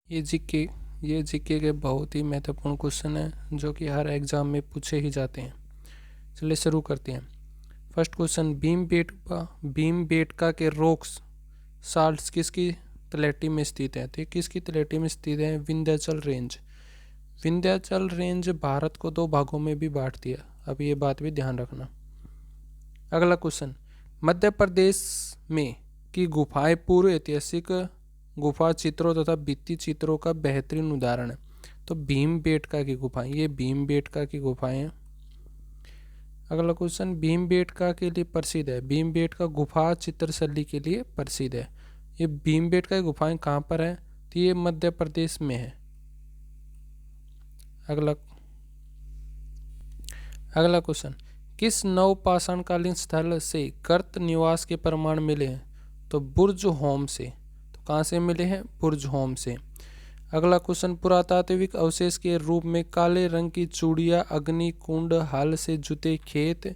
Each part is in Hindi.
ये जीके ये जीके के बहुत ही महत्वपूर्ण क्वेश्चन है जो कि हर एग्जाम में पूछे ही जाते हैं। चलिए शुरू करते हैं। फर्स्ट क्वेश्चन, भीमबेटका के रॉक्स साल्ट्स किसकी तलहटी में स्थित है? तो ये किसकी तलहटी में स्थित है? विंध्याचल रेंज। विंध्याचल रेंज भारत को 2 भागों में भी बांटती है, अब ये बात भी ध्यान रखना। अगला क्वेश्चन, मध्य प्रदेश में की गुफाएं पूर्व ऐतिहासिक गुफा चित्रों तथा भित्ति चित्रों का बेहतरीन उदाहरण है। तो भीमबेटका की गुफाएं, ये भीमबेटका की गुफाएं हैं। अगला क्वेश्चन, भीमबेटका के लिए प्रसिद्ध है? भीमबेटका गुफा चित्रशैली के लिए प्रसिद्ध है। ये भीमबेटका की गुफाएं कहाँ पर है? तो ये मध्य प्रदेश में है। अगला क्वेश्चन, किस नवपाषाणकालीन स्थल से गर्त निवास के प्रमाण मिले हैं? तो बुर्ज होम से। तो कहाँ से मिले हैं? बुर्ज होम से। अगला क्वेश्चन, पुरातात्विक अवशेष के रूप में काले रंग की चूड़ियाँ, अग्नि कुंड, हल से जुते खेत,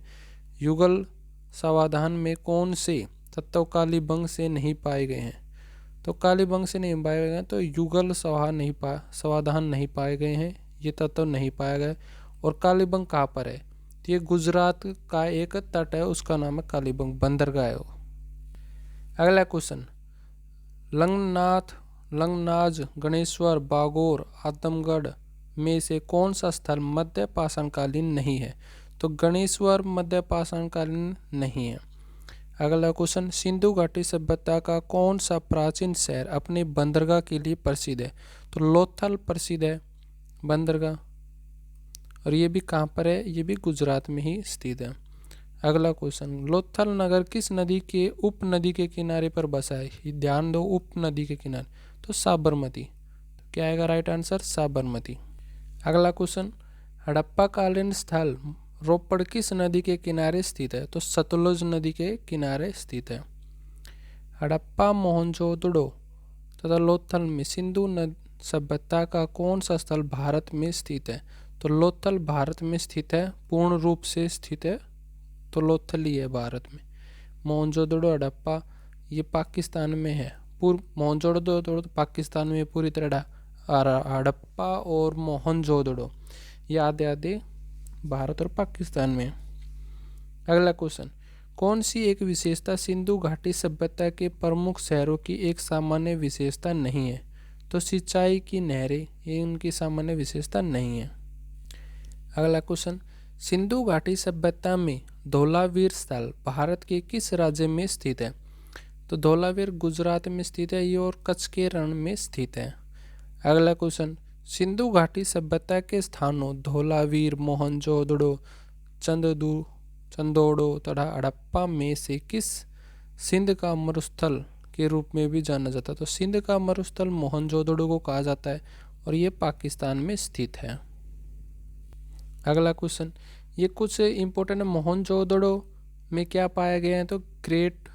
युगल समाधान में कौन से तत्व कालीबंग से नहीं पाए गए हैं? तो कालीबंग से नहीं पाए गए हैं, तो युगल समाधान नहीं पाए गए हैं, ये तत्व नहीं पाया गया। और कालीबंग कहाँ पर है? तो ये गुजरात का एक तट है, उसका नाम है कालीबंग, बंदरगाह है वो। अगला क्वेश्चन, लंगनाज, गणेश्वर, बागोर, आदमगढ़ में से कौन सा स्थल मध्य पाषाणकालीन नहीं है? तो गणेश्वर मध्य पाषाणकालीन नहीं है। अगला क्वेश्चन, सिंधु घाटी सभ्यता का कौन सा प्राचीन शहर अपने बंदरगाह के लिए प्रसिद्ध है? तो लोथल प्रसिद्ध है बंदरगाह, और ये भी कहाँ पर है? ये भी गुजरात में ही स्थित है। अगला क्वेश्चन, लोथल नगर किस नदी के उपनदी के किनारे पर बसा है? ये ध्यान दो, उपनदी के किनारे, तो साबरमती। तो क्या आएगा राइट आंसर? साबरमती। अगला क्वेश्चन, हड़प्पा कालीन स्थल रोपड़ किस नदी के किनारे स्थित है? तो सतलुज नदी के किनारे स्थित है। हड़प्पा, मोहनजोदड़ो तथा लोथल में सिंधु सभ्यता का कौन सा स्थल भारत में स्थित है? तो लोथल भारत में स्थित है, पूर्ण रूप से स्थित है तो लोथल ही है भारत में। मोहनजोदड़ो, हड़प्पा ये पाकिस्तान में है। मोहनजोदड़ो तो पाकिस्तान में पूरी तरह, हड़प्पा और मोहनजोदड़ो ये आधे आधे भारत और पाकिस्तान में। अगला क्वेश्चन, कौन सी एक विशेषता सिंधु घाटी सभ्यता के प्रमुख शहरों की एक सामान्य विशेषता नहीं है? तो सिंचाई की नहरें, ये उनकी सामान्य विशेषता नहीं है। अगला क्वेश्चन, सिंधु घाटी सभ्यता में धौलावीर स्थल भारत के किस राज्य में स्थित है? तो धौलावीर गुजरात में स्थित है ये, और कच्छ के रण में स्थित है। अगला क्वेश्चन, सिंधु घाटी सभ्यता के स्थानों धौलावीर, मोहनजोदड़ो, चंदोड़ो तथा हड़प्पा में से किस सिंध का मरुस्थल के रूप में भी जाना जाता है? तो सिंध का मरुस्थल मोहनजोदड़ो को कहा जाता है, और ये पाकिस्तान में स्थित है। अगला क्वेश्चन, ये कुछ इंपॉर्टेंट मोहनजोदड़ो में क्या पाया गया है? तो ग्रेट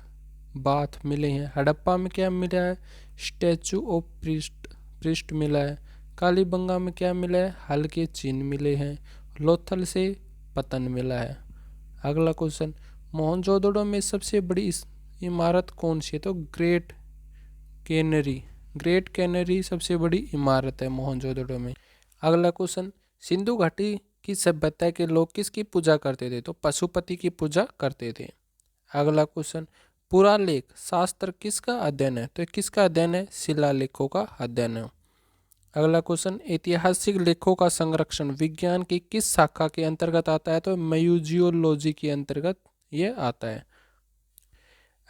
बाथ मिले हैं। हड़प्पा में क्या मिला है? स्टैचू ऑफ प्रिस्ट मिला है। कालीबंगा में क्या मिला है? हल के चिन्ह मिले हैं। लोथल से पतन मिला है। अगला क्वेश्चन, मोहनजोदड़ो में सबसे बड़ी इमारत कौन सी है? तो ग्रेट कैनरी सबसे बड़ी इमारत है मोहनजोदड़ो में। अगला क्वेश्चन, सिंधु घाटी की सभ्यता के लोग किसकी पूजा करते थे? तो पशुपति की पूजा करते थे। अगला क्वेश्चन, पुरालेख शास्त्र किसका अध्ययन है? तो किसका अध्ययन है? शिलालेखों का अध्ययन है। अगला क्वेश्चन, ऐतिहासिक लेखों का संरक्षण विज्ञान की किस शाखा के अंतर्गत आता है? तो म्यूजियोलॉजी के अंतर्गत ये आता है।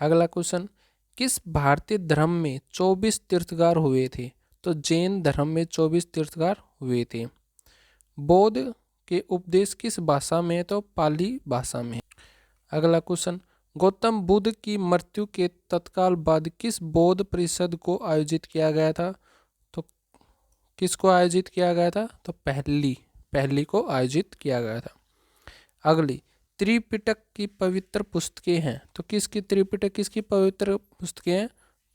अगला क्वेश्चन, किस भारतीय धर्म में 24 तीर्थंकर हुए थे? तो जैन धर्म में 24 तीर्थंकर हुए थे। बौद्ध के उपदेश किस भाषा में है? तो पाली भाषा में। अगला क्वेश्चन, गौतम बुद्ध की मृत्यु के तत्काल बाद किस बौद्ध परिषद को आयोजित किया गया था? तो किसको आयोजित किया गया था? तो पहली को आयोजित किया गया था। अगली, त्रिपिटक की पवित्र पुस्तकें हैं, तो त्रिपिटक किसकी पवित्र पुस्तकें हैं?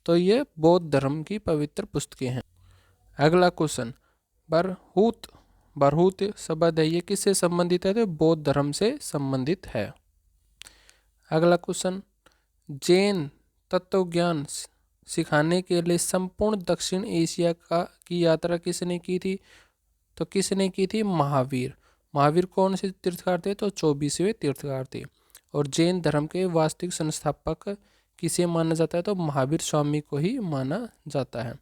तो ये बौद्ध धर्म की पवित्र पुस्तकें हैं। अगला क्वेश्चन, बरहूत शब्द है, ये किससे संबंधित है? तो बौद्ध धर्म से संबंधित है। अगला क्वेश्चन, जैन तत्वज्ञान सिखाने के लिए संपूर्ण दक्षिण एशिया की यात्रा किसने की थी? तो किसने की थी? महावीर। महावीर कौन से तीर्थकार थे? तो 24वें तीर्थकार थे। और जैन धर्म के वास्तविक संस्थापक किसे माना जाता है? तो महावीर स्वामी को ही माना जाता है।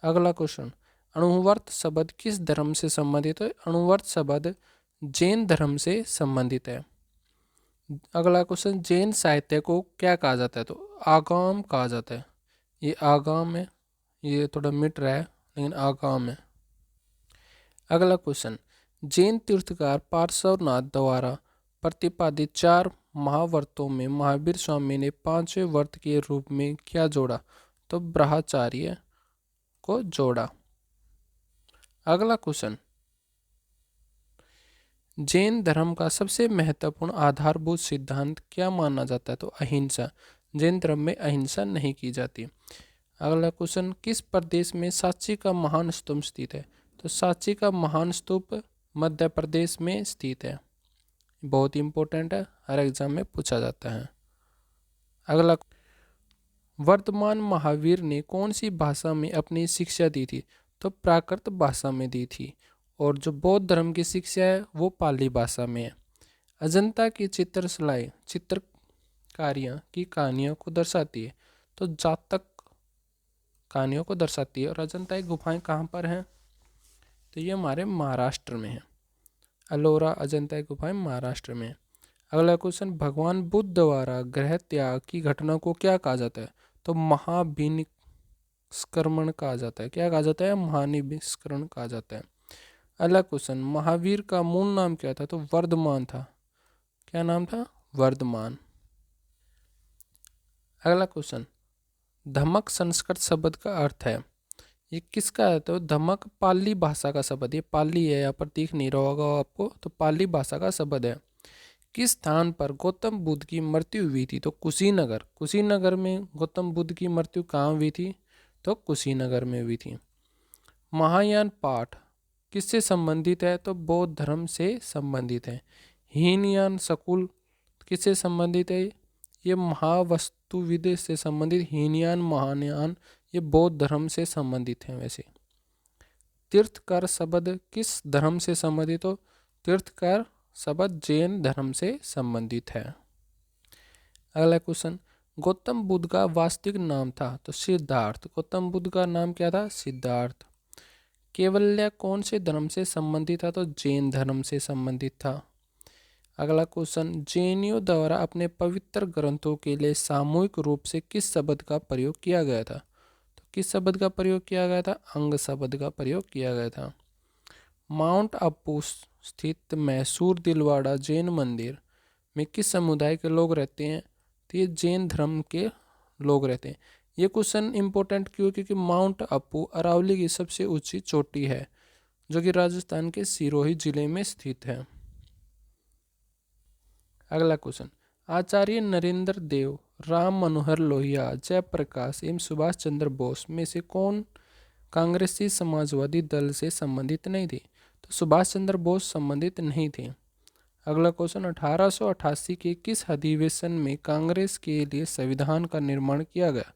अगला क्वेश्चन, अणुव्रत शब्द किस धर्म से संबंधित है? अणुव्रत शब्द जैन धर्म से संबंधित है। अगला क्वेश्चन, जैन साहित्य को क्या कहा जाता है? तो आगम कहा जाता है। ये आगम है, ये थोड़ा मिट रहा है लेकिन आगम है। अगला क्वेश्चन, जैन तीर्थकार पार्श्वनाथ द्वारा प्रतिपादित 4 महाव्रतों में महावीर स्वामी ने 5वें व्रत के रूप में क्या जोड़ा? तो ब्रह्मचार्य को जोड़ा। अगला क्वेश्चन, जैन धर्म का सबसे महत्वपूर्ण आधारभूत सिद्धांत क्या माना जाता है? तो अहिंसा। जैन धर्म में अहिंसा नहीं की जाती। अगला क्वेश्चन, किस प्रदेश में सांची का महान स्तूप स्थित है? तो सांची का महान स्तूप मध्य प्रदेश में स्थित है। बहुत इंपॉर्टेंट है, हर एग्जाम में पूछा जाता है। अगला, वर्तमान महावीर ने कौन सी भाषा में अपनी शिक्षा दी थी? तो प्राकृत भाषा में दी थी। और जो बौद्ध धर्म की शिक्षा है वो पाली भाषा में है। अजंता की चित्रशलाएं चित्रकारियाँ की कहानियों को दर्शाती है। तो जातक कहानियों को दर्शाती है। और अजंता की गुफाएं कहाँ पर हैं? तो ये हमारे महाराष्ट्र में है। अलोरा अजंता की गुफाएं महाराष्ट्र में है। अगला क्वेश्चन, भगवान बुद्ध द्वारा गृह त्याग की घटना को क्या कहा जाता है? तो महाभिनिष्क्रमण कहा जाता है। क्या कहा जाता है? महाभिनिष्क्रमण कहा जाता है। अगला क्वेश्चन, महावीर का मूल नाम क्या था? तो वर्धमान था। क्या नाम था? वर्धमान। अगला क्वेश्चन, धम्मक संस्कृत शब्द का अर्थ है, ये किसका है? तो धम्मक पाली भाषा का शब्द, ये पाली है, यहाँ पर दिख नहीं रहा होगा आपको, तो पाली भाषा का शब्द है। किस स्थान पर गौतम बुद्ध की मृत्यु हुई थी? तो कुशीनगर। कुशीनगर में गौतम बुद्ध की मृत्यु कहाँ हुई थी? तो कुशीनगर में हुई थी। महायान पाठ किससे संबंधित है? तो बौद्ध धर्म से संबंधित है। हीनयान शकुल किससे संबंधित है? ये महावस्तुविद से संबंधित। हीनयान महायान ये बौद्ध धर्म से संबंधित है। वैसे तीर्थकर शब्द किस धर्म से संबंधित हो? तीर्थकर शब्द जैन धर्म से संबंधित है। अगला क्वेश्चन, गौतम बुद्ध का वास्तविक नाम था? तो सिद्धार्थ। गौतम बुद्ध का नाम क्या था? सिद्धार्थ। केवल्य कौन से धर्म से संबंधित था? तो जैन धर्म से संबंधित था। अगला क्वेश्चन, जैनियों द्वारा अपने पवित्र ग्रंथों के लिए सामूहिक रूप से किस शब्द का प्रयोग किया गया था? तो किस शब्द का प्रयोग किया गया था? अंग शब्द का प्रयोग किया गया था। माउंट आबू स्थित मैसूर दिलवाड़ा जैन मंदिर में किस समुदाय के लोग रहते हैं? तो ये जैन धर्म के लोग रहते हैं। ये क्वेश्चन इंपॉर्टेंट क्यों? क्योंकि माउंट आबू अरावली की सबसे ऊंची चोटी है जो कि राजस्थान के सिरोही जिले में स्थित है। अगला क्वेश्चन, आचार्य नरेंद्र देव, राम मनोहर लोहिया, जयप्रकाश एवं सुभाष चंद्र बोस में से कौन कांग्रेसी समाजवादी दल से संबंधित नहीं थे? तो सुभाष चंद्र बोस संबंधित नहीं थे। अगला क्वेश्चन, 1888 के किस अधिवेशन में कांग्रेस के लिए संविधान का निर्माण किया गया?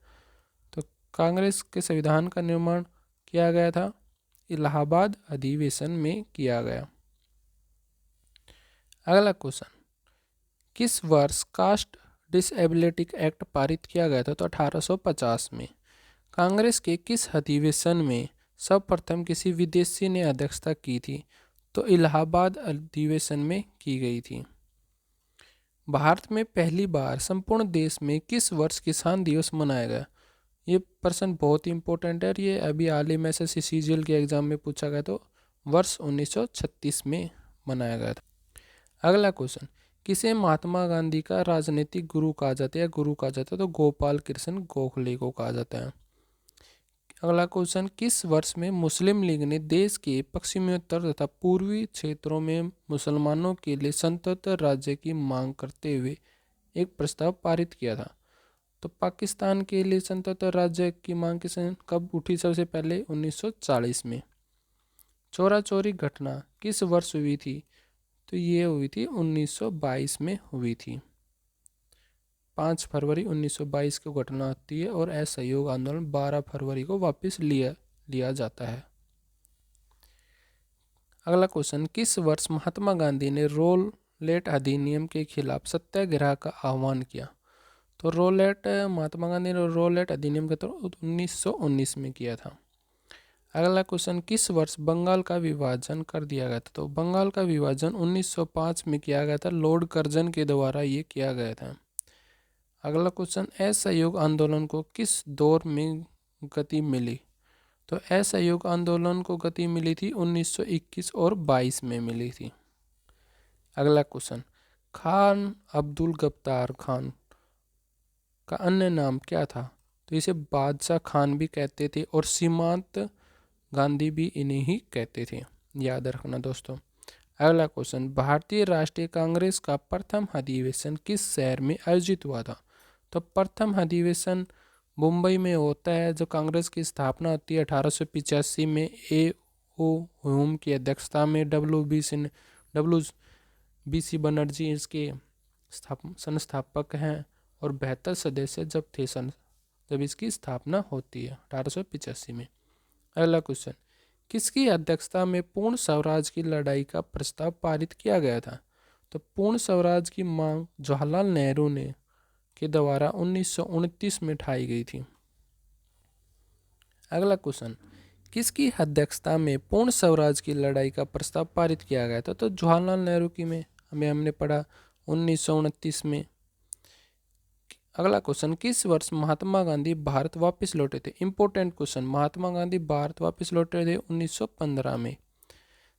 तो कांग्रेस के संविधान का निर्माण किया गया था इलाहाबाद अधिवेशन में किया गया। अगला क्वेश्चन, किस वर्ष कास्ट डिसेबिलिटी एक्ट पारित किया गया था? तो 1850 में। कांग्रेस के किस अधिवेशन में सर्वप्रथम किसी विदेशी ने अध्यक्षता की थी? तो इलाहाबाद अधिवेशन में की गई थी। भारत में पहली बार संपूर्ण देश में किस वर्ष किसान दिवस मनाया गया? ये प्रश्न बहुत ही इंपॉर्टेंट है और ये अभी हाल ही में एसएससी सीजीएल के एग्जाम में पूछा गया। तो वर्ष 1936 में मनाया गया था। अगला क्वेश्चन, किसे महात्मा गांधी का राजनीतिक गुरु कहा जाता है? गुरु कहा जाता है तो गोपाल कृष्ण गोखले को कहा जाता है। अगला क्वेश्चन, किस वर्ष में मुस्लिम लीग ने देश के पश्चिमोत्तर तथा पूर्वी क्षेत्रों में मुसलमानों के लिए स्वतंत्र राज्य की मांग करते हुए एक प्रस्ताव पारित किया था? तो पाकिस्तान के लिए स्वतंत्र राज्य की मांग कब उठी? सबसे पहले 1940 में। चोरा चोरी घटना किस वर्ष हुई थी? तो ये हुई थी 1922 में हुई थी। 5 फरवरी 1922 को घटना होती है और असहयोग आंदोलन 12 फरवरी को वापस लिया जाता है। अगला क्वेश्चन, किस वर्ष महात्मा गांधी ने रोलेट अधिनियम के खिलाफ सत्याग्रह का आह्वान किया? तो महात्मा गांधी ने रोलेट अधिनियम के तहत 1919 में किया था। अगला क्वेश्चन, किस वर्ष बंगाल का विभाजन कर दिया गया था? तो बंगाल का विभाजन 1905 में किया गया था, लॉर्ड कर्जन के द्वारा ये किया गया था। अगला क्वेश्चन, असहयोग आंदोलन को किस दौर में गति मिली? तो असहयोग आंदोलन को गति मिली थी 1921 और 22 में मिली थी। अगला क्वेश्चन, खान अब्दुल गफ्तार खान का अन्य नाम क्या था? तो इसे बादशाह खान भी कहते थे और सीमांत गांधी भी इन्हें ही कहते थे, याद रखना दोस्तों। अगला क्वेश्चन, भारतीय राष्ट्रीय कांग्रेस का प्रथम अधिवेशन किस शहर में आयोजित हुआ था? तो प्रथम अधिवेशन मुंबई में होता है। जो कांग्रेस की स्थापना होती है 1885 में ए ओ ह्यूम की अध्यक्षता में। डब्ल्यू बी सी बनर्जी इसके संस्थापक हैं और 72 सदस्य जब इसकी स्थापना होती है 1885 में। अगला क्वेश्चन, किसकी अध्यक्षता में पूर्ण स्वराज की लड़ाई का प्रस्ताव पारित किया गया था? तो पूर्ण स्वराज की मांग जवाहरलाल नेहरू ने के द्वारा 1929 में उठाई गई थी। अगला क्वेश्चन, किसकी अध्यक्षता में पूर्ण स्वराज की लड़ाई का प्रस्ताव पारित किया गया था? तो जवाहरलाल नेहरू की में हमने पढ़ा 1929 में। अगला क्वेश्चन, किस वर्ष महात्मा गांधी भारत वापस लौटे थे? इंपॉर्टेंट क्वेश्चन, महात्मा गांधी भारत वापस लौटे थे 1915 में।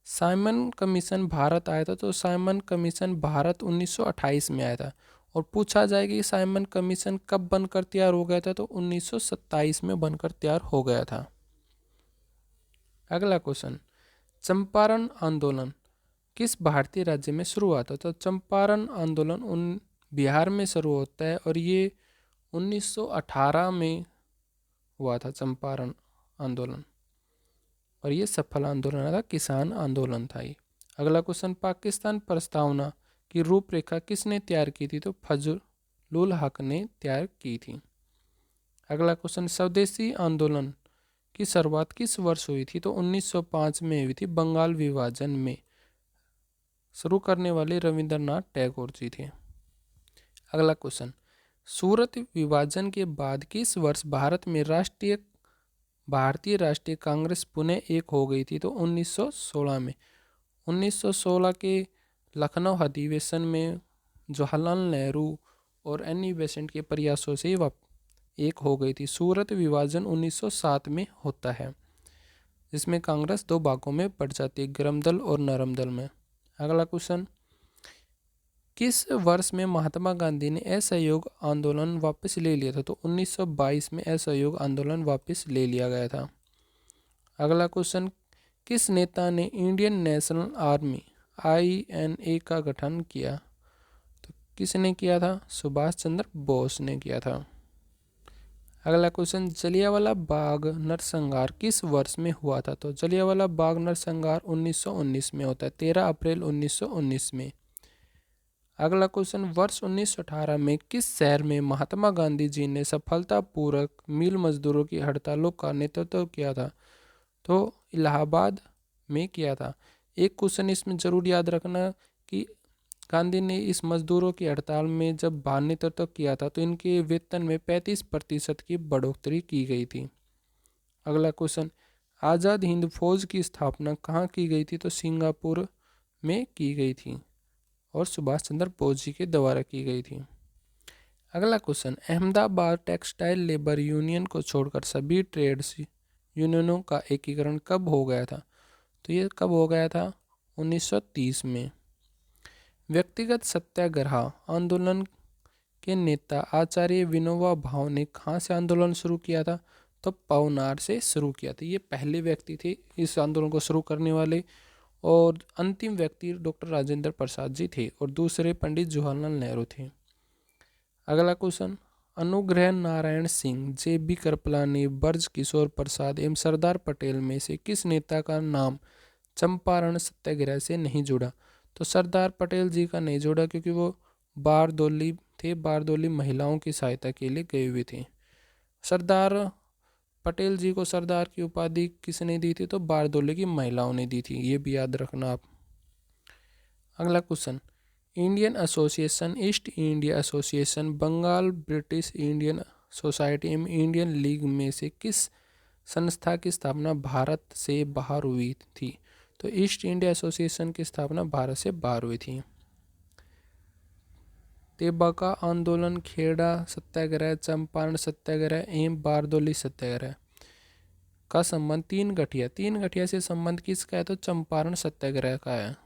साइमन कमीशन भारत आया था, तो साइमन कमीशन भारत 1928 में आया था। और पूछा जाए कि साइमन कमीशन कब बनकर तैयार हो गया था? तो 1927 में बनकर तैयार हो गया था। अगला क्वेश्चन, चंपारण आंदोलन किस भारतीय राज्य में शुरू हुआ था? तो चंपारण आंदोलन बिहार में शुरू होता है और ये 1918 में हुआ था चंपारण आंदोलन, और ये सफल आंदोलन था, किसान आंदोलन था ये। अगला क्वेश्चन, पाकिस्तान प्रस्तावना की रूपरेखा किसने तैयार की थी? तो फजलुल हक ने तैयार की थी। अगला क्वेश्चन, स्वदेशी आंदोलन की शुरुआत किस वर्ष हुई थी? तो 1905 में हुई थी। बंगाल विभाजन में शुरू करने वाले रविंद्रनाथ टैगोर जी थे। अगला क्वेश्चन, सूरत विभाजन के बाद किस वर्ष भारत में भारतीय राष्ट्रीय कांग्रेस पुनः एक हो गई थी? तो 1916 में। 1916 के लखनऊ अधिवेशन में जवाहरलाल नेहरू और एनी बेसेंट के प्रयासों से एक हो गई थी। सूरत विभाजन 1907 में होता है, जिसमें कांग्रेस दो भागों में बढ़ जाती है, गर्म दल और नरम दल में। अगला क्वेश्चन, किस वर्ष में महात्मा गांधी ने असहयोग आंदोलन वापस ले लिया था? तो 1922 में असहयोग आंदोलन वापस ले लिया गया था। अगला क्वेश्चन, किस नेता ने इंडियन नेशनल आर्मी INA का गठन किया? तो किसने किया था? सुभाष चंद्र बोस ने किया था। अगला क्वेश्चन, जलियांवाला बाग नरसंहार किस वर्ष में हुआ था? तो जलियांवाला बाग नरसंहार 1919 में होता है, 13 अप्रैल 1919 में। अगला क्वेश्चन, वर्ष 1918 में किस शहर में महात्मा गांधी जी ने सफलतापूर्वक मिल मजदूरों की हड़तालों का नेतृत्व किया था? तो इलाहाबाद में किया था। एक क्वेश्चन इसमें जरूर याद रखना कि गांधी ने इस मजदूरों की हड़ताल में जब भार नेतृत्व किया था तो इनके वेतन में 35% की बढ़ोतरी की गई थी। अगला क्वेश्चन, आज़ाद हिंद फौज की स्थापना कहाँ की गई थी? तो सिंगापुर में की गई थी और सुभाष चंद्र बोस जी के द्वारा की गई थी। अगला question, Ahmedabad textile labour union को छोड़कर सभी ट्रेड्स यूनियनों का एकीकरण कब हो गया था? तो ये कब हो गया था? 1930 में। व्यक्तिगत सत्याग्रह आंदोलन के नेता आचार्य विनोबा भावे ने कहाँ से आंदोलन शुरू किया था? तो पवनार से शुरू किया था। ये पहले व्यक्ति थे इस आंदोलन को शुरू करने वाले, और अंतिम व्यक्ति डॉक्टर राजेंद्र प्रसाद जी थे और दूसरे पंडित जवाहरलाल नेहरू थे। अगला क्वेश्चन, अनुग्रह नारायण सिंह, JB कृपलानी, ब्रज किशोर प्रसाद एवं सरदार पटेल में से किस नेता का नाम चंपारण सत्याग्रह से नहीं जुड़ा? तो सरदार पटेल जी का नहीं जुड़ा क्योंकि वो बारदोली थे। बारदोली महिलाओं की सहायता के लिए गए हुए थे। सरदार पटेल जी को सरदार की उपाधि किसने दी थी? तो बारदोली की महिलाओं ने दी थी, ये भी याद रखना आप। अगला question, Indian Association, East India Association, Bengal British Indian Society एवं इंडियन लीग में से किस संस्था की स्थापना भारत से बाहर हुई थी? तो ईस्ट इंडिया एसोसिएशन की स्थापना भारत से बाहर हुई थी। तेबाका आंदोलन, खेड़ा सत्याग्रह, चंपारण सत्याग्रह एवं बारदोली सत्याग्रह का संबंध तीन गठिया से संबंध किसका है? तो चंपारण सत्याग्रह का है।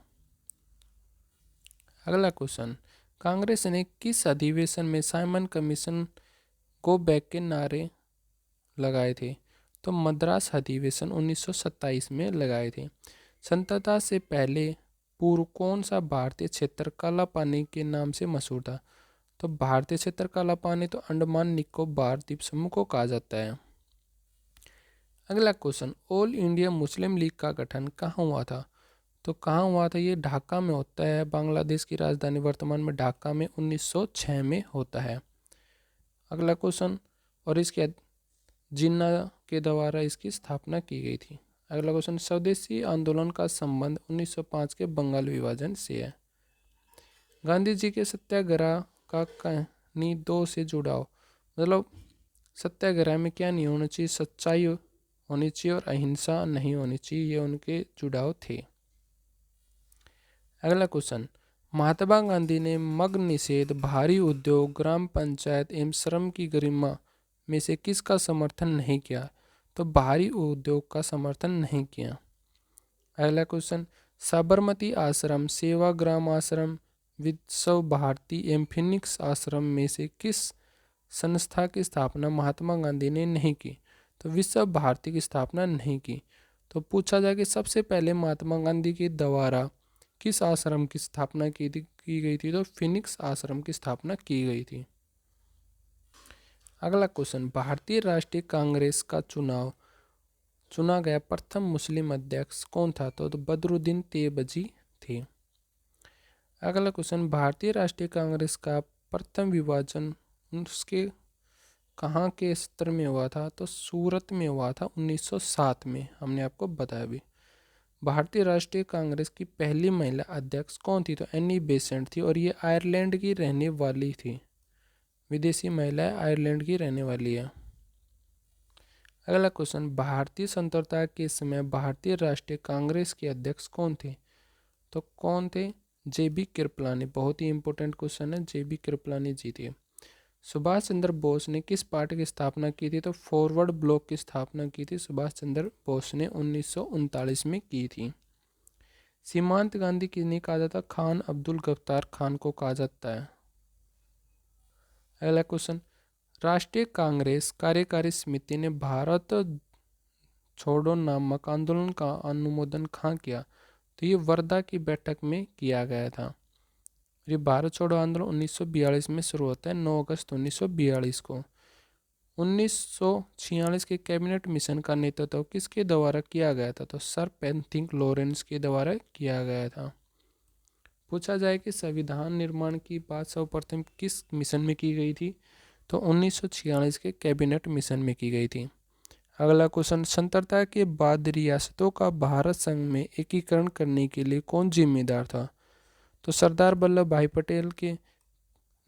अगला क्वेश्चन, कांग्रेस ने किस अधिवेशन में साइमन कमीशन गो बैक के नारे लगाए थे? तो मद्रास अधिवेशन 1927 में लगाए थे। स्वतंत्रता से पहले पूर्व कौन सा भारतीय क्षेत्र काला पानी के नाम से मशहूर था? तो भारतीय क्षेत्र काला पानी तो अंडमान निकोबार द्वीप समूह को कहा जाता है। अगला question, all India Muslim league का गठन कहाँ हुआ था? तो कहाँ हुआ था? ये ढाका में होता है। बांग्लादेश की राजधानी वर्तमान में ढाका में 1906 में होता है। अगला क्वेश्चन, और इसके जिन्ना के द्वारा इसकी स्थापना की गई थी। अगला क्वेश्चन, स्वदेशी आंदोलन का संबंध 1905 के बंगाल विभाजन से है। गांधी जी के सत्याग्रह का कहानी दो से जुड़ाव, मतलब सत्याग्रह में क्या नहीं होना चाहिए? सच्चाई होनी चाहिए और अहिंसा नहीं होनी चाहिए, ये उनके जुड़ाव थे। अगला क्वेश्चन, महात्मा गांधी ने मद्य निषेध, भारी उद्योग, ग्राम पंचायत एवं श्रम की गरिमा में से किसका समर्थन नहीं किया? तो भारी उद्योग का समर्थन नहीं किया। अगला क्वेश्चन, साबरमती आश्रम, सेवाग्राम आश्रम, विश्व भारती एवं फिनिक्स आश्रम में से किस संस्था की स्थापना महात्मा गांधी ने नहीं की? तो विश्व भारती की स्थापना नहीं की। तो पूछा जाए कि सबसे पहले महात्मा गांधी के द्वारा किस आश्रम की स्थापना की गई थी? तो फिनिक्स आश्रम की स्थापना की गई थी। अगला क्वेश्चन, भारतीय राष्ट्रीय कांग्रेस का चुना गया प्रथम मुस्लिम अध्यक्ष कौन था? तो बदरुद्दीन तेबजी थे। अगला क्वेश्चन, भारतीय राष्ट्रीय कांग्रेस का प्रथम विभाजन उसके कहाँ के सत्र में हुआ था? तो सूरत में हुआ था 1907 में, हमने आपको बताया भी। भारतीय राष्ट्रीय कांग्रेस की पहली महिला अध्यक्ष कौन थी? तो एनी बेसेंट थी, और ये आयरलैंड की रहने वाली थी। विदेशी महिला आयरलैंड की रहने वाली है। अगला क्वेश्चन, भारतीय स्वतंत्रता के समय भारतीय राष्ट्रीय कांग्रेस के अध्यक्ष कौन थे? तो कौन थे? JB कृपलानी। बहुत ही इंपॉर्टेंट क्वेश्चन है, JB कृपलानी जी थे। सुभाष चंद्र बोस ने किस पार्टी की स्थापना की थी? तो फॉरवर्ड ब्लॉक की स्थापना की थी सुभाष चंद्र बोस ने 1939 में की थी। सीमांत गांधी किन्हें कहा जाता? खान अब्दुल गफ्तार खान को कहा जाता है। अगला क्वेश्चन, राष्ट्रीय कांग्रेस कार्यकारी समिति ने भारत छोड़ो नामक आंदोलन का अनुमोदन कहाँ किया? तो ये वर्धा की बैठक में किया गया था। ये भारत छोड़ो आंदोलन 1942 में शुरू होता है, 9 अगस्त 1942 को। 1946 के कैबिनेट मिशन का नेतृत्व किसके द्वारा किया गया था? तो सर पेंथिंग लॉरेंस के द्वारा किया गया था। पूछा जाए कि संविधान निर्माण की बात सर्वप्रथम किस मिशन में की गई थी? तो 1946 के कैबिनेट मिशन में की गई थी। अगला क्वेश्चन, स्वतंत्रता के बाद रियासतों का भारत संघ में एकीकरण करने के लिए कौन जिम्मेदार था? तो सरदार वल्लभ भाई पटेल के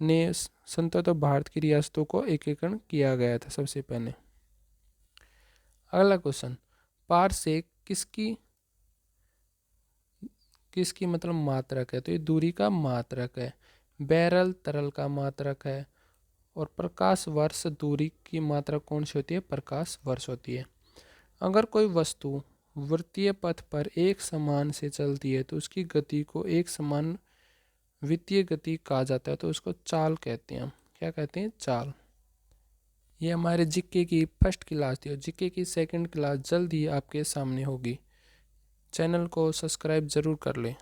ने स्वतंत्र भारत की रियासतों को एकीकरण किया गया था सबसे पहले। अगला क्वेश्चन, पार से किसकी मतलब मात्रक है? तो ये दूरी का मात्रक है। बैरल तरल का मात्रक है, और प्रकाश वर्ष दूरी की मात्रा कौन सी होती है? प्रकाश वर्ष होती है। अगर कोई वस्तु वृत्तीय पथ पर एक समान से चलती है तो उसकी गति को एक समान वित्तीय गति कहा जाता है, तो उसको चाल कहते हैं। क्या कहते हैं? चाल। ये हमारे जीके की फर्स्ट क्लास थी, और जीके की सेकंड क्लास जल्द ही आपके सामने होगी। चैनल को सब्सक्राइब ज़रूर कर लें।